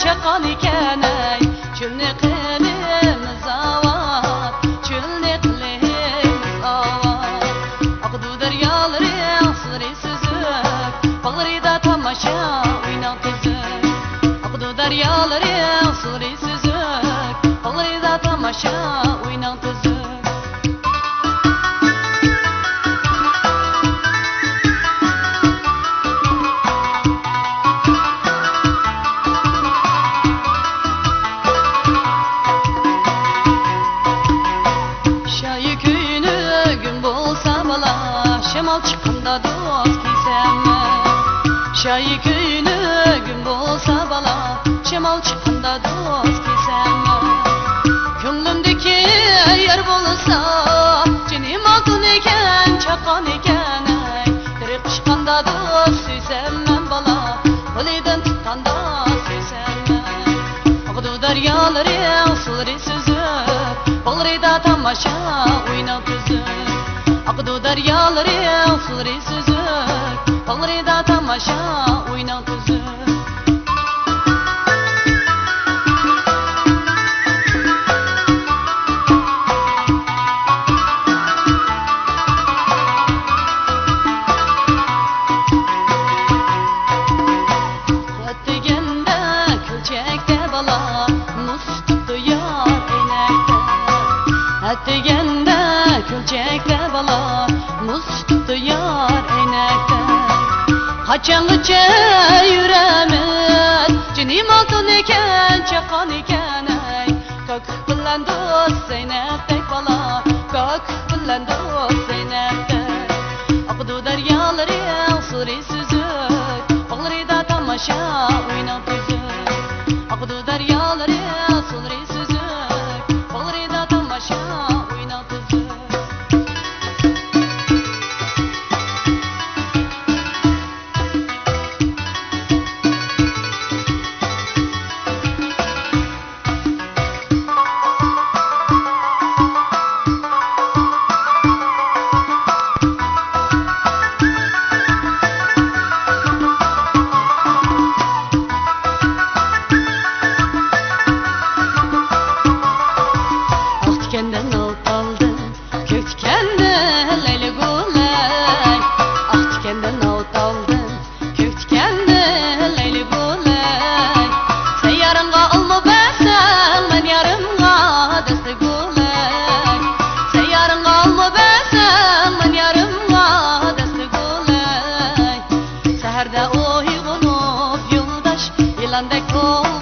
çakan iken ey çölne qilimiz avat çölne qilimiz avat aqdu deryalari asri süzük bağrida tamaşa oynan tüzük aqdu deryalari asri süzük bağrida tamaşa oynan tüzük Şemal çıkında dost giysem Şayı köyünü gün bolsa bala Şemal çıkında dost giysem Gönlümdeki yer bolsa Cenim altın eken çakan eken Dere kışkanda dost süysem ben bala Baliden tutkanda süysem Akıdu deryaları suları süzüp Balrida tamaşa oynat üzüp Akıdu deryaları suları süzüp Bağrida tamaşa oynat üzüp Öttigende külçekte bala Muz tuttu yar eynekte Öttigende külçekte bala Muz tuttu yar eynekte Haçanlıca yüremiz Cinim altın eken çakan iken Kök bilen dost Zeynep'tek bala Kök bilen dost Zeynep'tek Akıdu deryaları suları süzük Bağrida tamaşa oynat üzük Akıdu deryaları suları süzük Bağrida tamaşa oynat üzük Kenden alt aldım, kötkende leyli gulay Kenden alt aldım, kötkende leyli gulay Sen yarınga alma besen, ben yarımga desti gulay Sen yarınga alma besen, ben yarımga desti gulay Seherde uygunup yoldaş, yılandek ol